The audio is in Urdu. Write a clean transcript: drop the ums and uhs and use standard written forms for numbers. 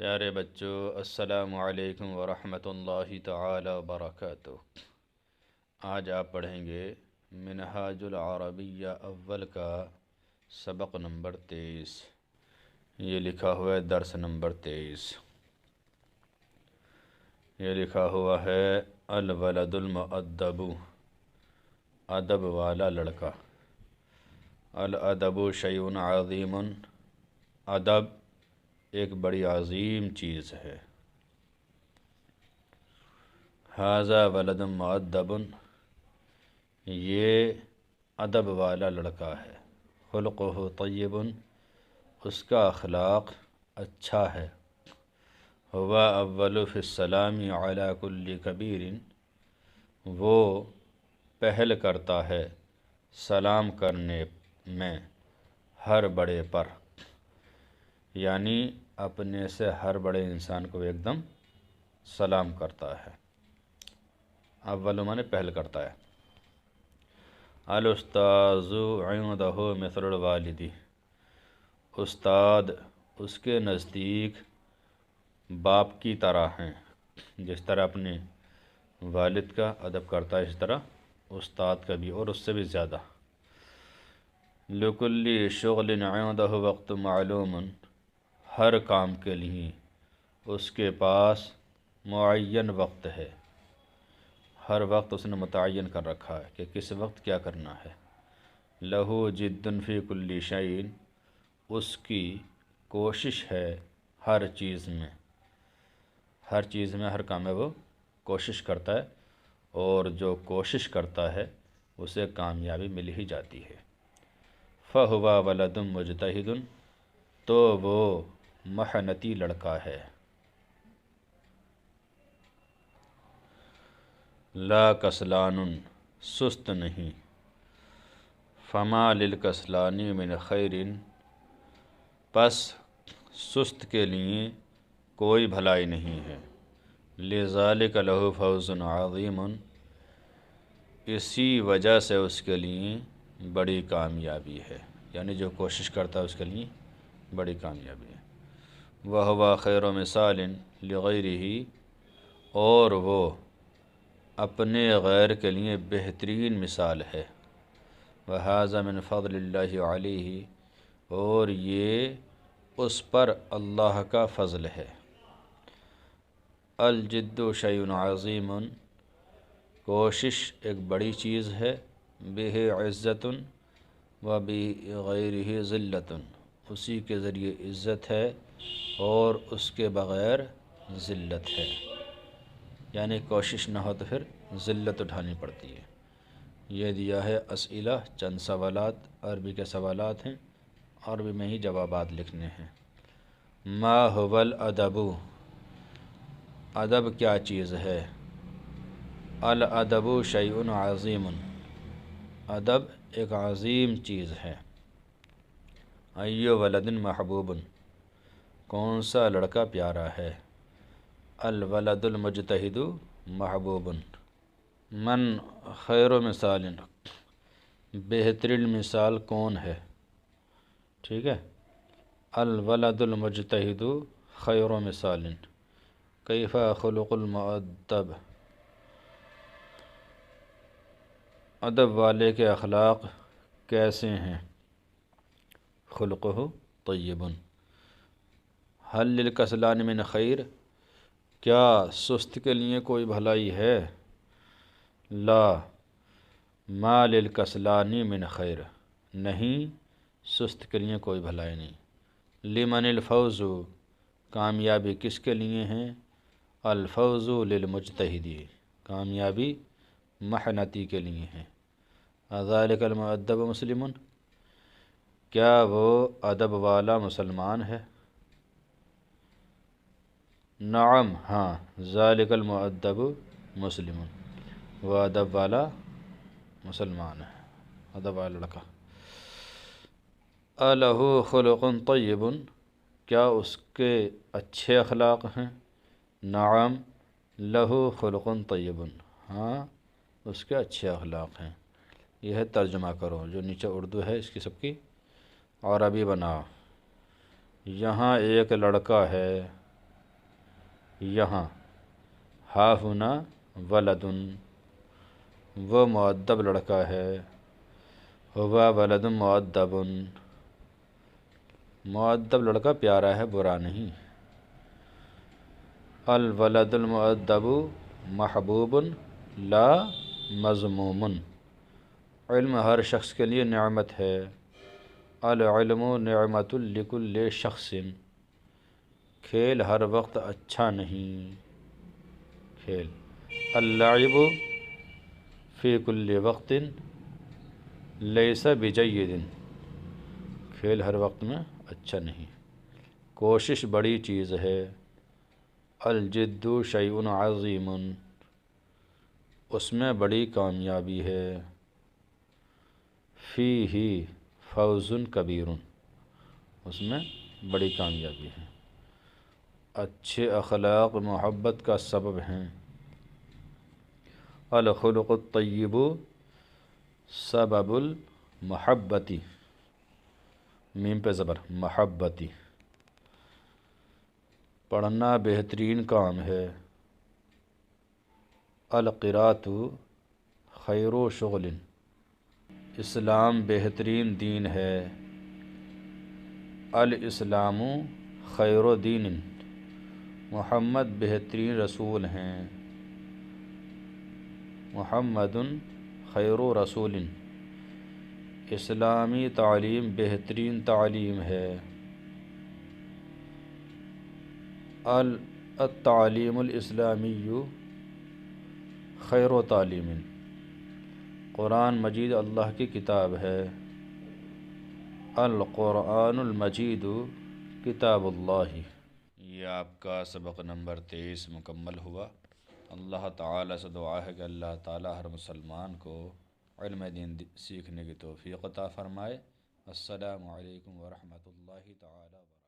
پیارے بچوں، السلام علیکم ورحمۃ اللہ تعالی وبرکاتہ۔ آج آپ پڑھیں گے منہاج العربیہ اول کا سبق نمبر 23۔ یہ لکھا ہوا ہے درس نمبر 23۔ یہ لکھا ہوا ہے الولد المؤدب، ادب والا لڑکا۔ الادب شیء عظیم، ادب ایک بڑی عظیم چیز ہے۔ ھذا ولد مؤدب، یہ ادب والا لڑکا ہے۔ خلقہ طیب، اس کا اخلاق اچھا ہے۔ ہوا اول فی السلام علی کل کبیر، وہ پہل کرتا ہے سلام کرنے میں ہر بڑے پر، یعنی اپنے سے ہر بڑے انسان کو ایک دم سلام کرتا ہے۔ اول مانے پہل کرتا ہے۔ الاستاذ عندہ مثل الوالد، استاد اس کے نزدیک باپ کی طرح ہیں۔ جس طرح اپنے والد کا ادب کرتا ہے، اس طرح استاد کا بھی، اور اس سے بھی زیادہ۔ لکل شغل عندہ وقت معلوم، ہر کام کے لیے اس کے پاس معین وقت ہے۔ ہر وقت اس نے متعین کر رکھا ہے کہ کس وقت کیا کرنا ہے۔ لہو جد فی کل شیء، اس کی کوشش ہے ہر چیز میں، ہر چیز میں، ہر کام میں وہ کوشش کرتا ہے، اور جو کوشش کرتا ہے اسے کامیابی مل ہی جاتی ہے۔ فہو ولد مجتہد، تو وہ محنتی لڑکا ہے۔ لا کسلان، سست نہیں۔ فما للکسلان من خیر، پس سست کے لیے کوئی بھلائی نہیں ہے۔ لذالک لہ فوز عظیم، اسی وجہ سے اس کے لیے بڑی کامیابی ہے، یعنی جو کوشش کرتا ہے اس کے لیے بڑی کامیابی ہے۔ وہو خیر مثال لغیرہ، اور وہ اپنے غیر کے لیے بہترین مثال ہے۔ وہذا من فضل اللہ علیہ، اور یہ اس پر اللہ کا فضل ہے۔ الجد شیء عظیم، کوشش ایک بڑی چیز ہے۔ بہ عزت و بغیرہ ذلت، اسی کے ذریعے عزت ہے اور اس کے بغیر ذلت ہے، یعنی کوشش نہ ہو تو پھر ذلت اٹھانی پڑتی ہے۔ یہ دیا ہے اسئلہ، چند سوالات، عربی کے سوالات ہیں، عربی میں ہی جوابات لکھنے ہیں۔ ما هو الادب، ادب کیا چیز ہے؟ الادب شیء عظیم، ادب ایک عظیم چیز ہے۔ ای ولد محبوب، کون سا لڑکا پیارا ہے؟ الولد المجتہد محبوب۔ من خیر مثال، بہترین مثال کون ہے؟ ٹھیک ہے۔ الولد المجتہد خیر مثال۔ کیف خلق المؤدب، ادب والے کے اخلاق کیسے ہیں؟ خلقہ طیب۔ حل للکسلان من خیر، کیا سست کے لیے کوئی بھلائی ہے؟ لا، ما للکسلان من خیر، نہیں، سست کے لیے کوئی بھلائی نہیں۔ لمن الفوز، کامیابی کس کے لیے ہیں؟ الفوز للمجتہد، کامیابی محنتی کے لیے ہے۔ ذالک المؤدب مسلم، کیا وہ ادب والا مسلمان ہے؟ نعم، ہاں، ذالک المؤدب مسلم، وہ ادب والا مسلمان ہے، ادب والا لڑکا۔ الہ خلق طیب، کیا اس کے اچھے اخلاق ہیں؟ نعم، لہ خلق طیب، ہاں، اس کے اچھے اخلاق ہیں۔ یہ ہے ترجمہ کرو، جو نیچے اردو ہے اس کی سب کی عربی بناؤ۔ یہاں ایک لڑکا ہے یہاں، ہا ہنا ولدن، وہ مؤدب لڑکا ہے، ہوا ولد مؤدب، مؤدب لڑکا پیارا ہے، برا نہیں۔ الولد المؤدب محبوب لا مذموم، علم ہر شخص کے لیے نعمت ہے۔ العلم نعمت لکل شخص، کھیل ہر وقت اچھا نہیں، کھیل۔ اللعب فی کل وقت لیس بجید، کھیل ہر وقت میں اچھا نہیں، کوشش بڑی چیز ہے۔ الجد شیء عظیم، اس میں بڑی کامیابی ہے۔ فیہ فوز کبیر، اس میں بڑی کامیابی ہے۔ اچھے اخلاق محبت کا سبب ہیں۔ الخلق الطیب سبب المحبتی، میم پہ زبر، محبتی، پڑھنا بہترین کام ہے۔ القراءۃ خیر و شغل، اسلام بہترین دین ہے۔ الاسلام خیر و دین، محمد بہترین رسول ہیں۔ محمد خیر و رسول، اسلامی تعلیم بہترین تعلیم ہے۔ التعلیم الاسلامی خیر و تعلیم، قرآن مجید اللہ کی کتاب ہے۔ القرآن المجید کتاب اللہ۔ یہ آپ کا سبق نمبر 23 مکمل ہوا۔ اللہ تعالیٰ سے دعا ہے کہ اللہ تعالیٰ ہر مسلمان کو علم دین سیکھنے کی توفیق عطا فرمائے۔ السلام علیکم ورحمۃ اللہ تعالیٰ وبرکاتہ۔